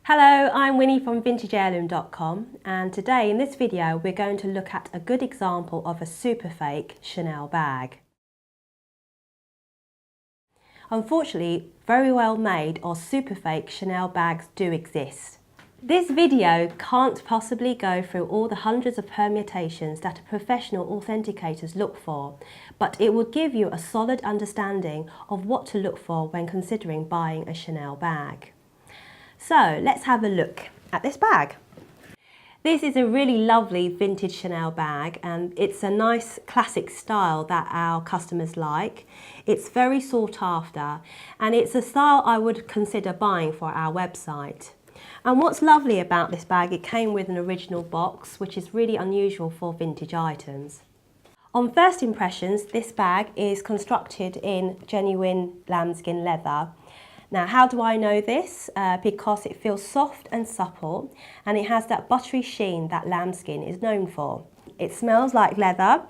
Hello, I'm Winnie from VintageHeirloom.com, and today in this video we're going to look at a good example of a super fake Chanel bag. Unfortunately, very well made or super fake Chanel bags do exist. This video can't possibly go through all the hundreds of permutations that professional authenticators look for, but it will give you a solid understanding of what to look for when considering buying a Chanel bag. So let's have a look at this bag. This is a really lovely vintage Chanel bag, and it's a nice classic style that our customers like. It's very sought after, and it's a style I would consider buying for our website. And what's lovely about this bag, it came with an original box, which is really unusual for vintage items. On first impressions, this bag is constructed in genuine lambskin leather. Now, how do I know this? Because it feels soft and supple, and it has that buttery sheen that lambskin is known for. It smells like leather,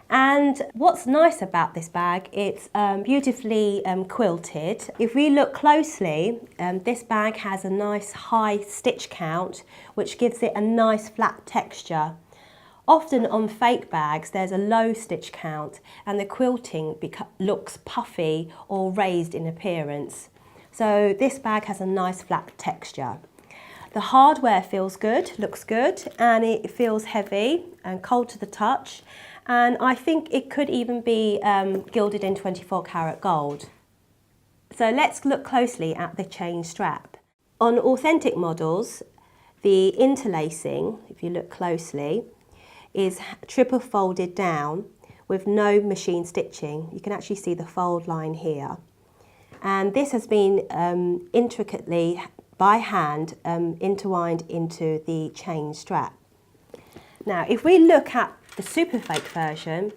and what's nice about this bag, it's beautifully quilted. If we look closely, this bag has a nice high stitch count, which gives it a nice flat texture. Often on fake bags, there's a low stitch count, and the quilting looks puffy or raised in appearance. So this bag has a nice flat texture. The hardware feels good, looks good, and it feels heavy and cold to the touch. And I think it could even be gilded in 24 karat gold. So let's look closely at the chain strap. On authentic models, the interlacing, if you look closely, is triple folded down with no machine stitching. You can actually see the fold line here. And this has been intricately, by hand, intertwined into the chain strap. Now, if we look at the super fake version,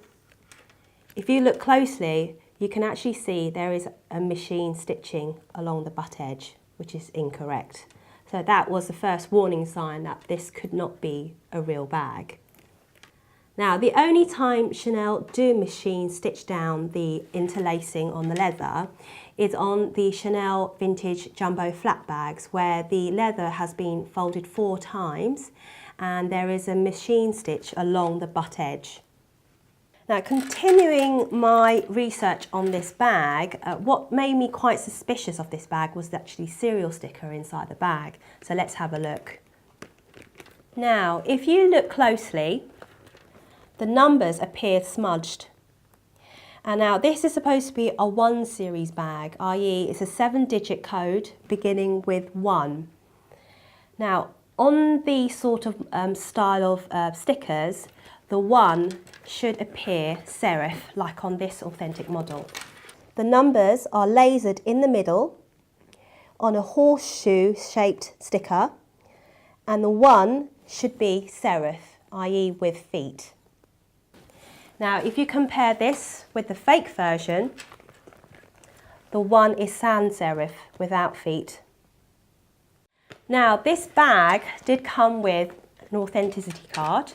if you look closely, you can actually see there is a machine stitching along the butt edge, which is incorrect. So that was the first warning sign that this could not be a real bag. Now, the only time Chanel do machine stitch down the interlacing on the leather is on the Chanel vintage jumbo flat bags, where the leather has been folded 4 times and there is a machine stitch along the butt edge. Now, continuing my research on this bag, what made me quite suspicious of this bag was actually serial sticker inside the bag. So let's have a look. Now, if you look closely, the numbers appear smudged. And now this is supposed to be a 1 series bag, i.e. it's a 7-digit code beginning with 1. Now, on the sort of style of stickers, the 1 should appear serif, like on this authentic model. The numbers are lasered in the middle on a horseshoe-shaped sticker, and the 1 should be serif, i.e. with feet. Now, if you compare this with the fake version, the 1 is sans serif without feet. Now, this bag did come with an authenticity card.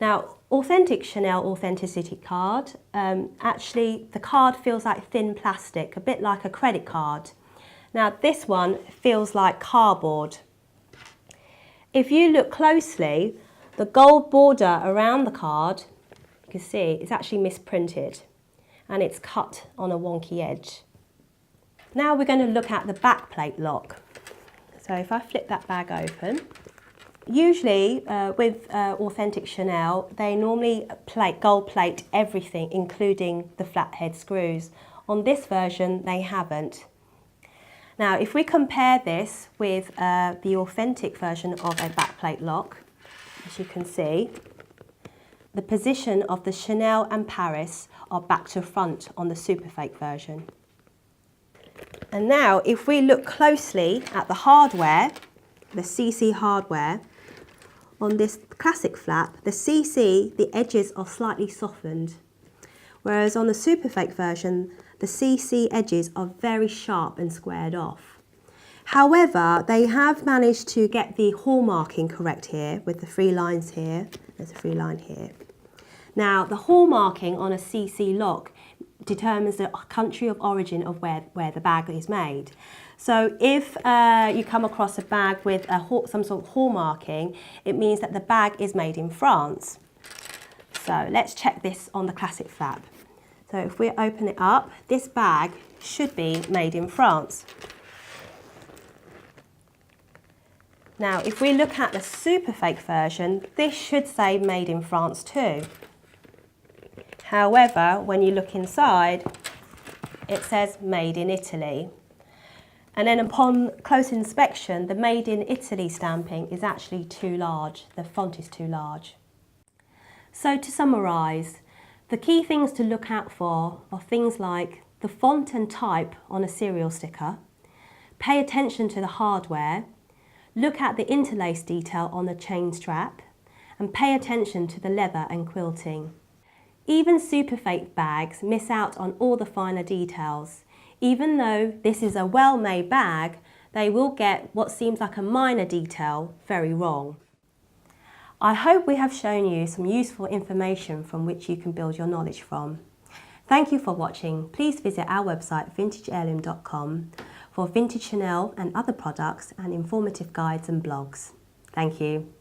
Now, authentic Chanel authenticity card, actually the card feels like thin plastic, a bit like a credit card. Now, this one feels like cardboard. If you look closely, the gold border around the card, you can see it's actually misprinted and it's cut on a wonky edge. Now we're going to look at the back plate lock. So if I flip that bag open, usually with authentic Chanel, they normally gold plate everything, including the flathead screws. On this version, they haven't. Now, if we compare this with the authentic version of a back plate lock, as you can see, the position of the Chanel and Paris are back to front on the super fake version. And now, if we look closely at the hardware, the CC hardware, on this classic flap, the CC, the edges are slightly softened, whereas on the super fake version, the CC edges are very sharp and squared off. However, they have managed to get the hallmarking correct here with the 3 lines here. There's a 3 line here. Now, the hallmarking on a CC lock determines the country of origin of where the bag is made. So if you come across a bag with some sort of hallmarking, it means that the bag is made in France. So let's check this on the classic flap. So if we open it up, this bag should be made in France. Now, if we look at the super fake version, this should say made in France too. However, when you look inside, it says made in Italy. And then upon close inspection, the made in Italy stamping is actually too large. The font is too large. So to summarise, the key things to look out for are things like the font and type on a cereal sticker, pay attention to the hardware, look at the interlace detail on the chain strap, and pay attention to the leather and quilting. Even super fake bags miss out on all the finer details. Even though this is a well-made bag, they will get what seems like a minor detail very wrong. I hope we have shown you some useful information from which you can build your knowledge from. Thank you for watching. Please visit our website vintageheirloom.com for vintage Chanel and other products and informative guides and blogs. Thank you.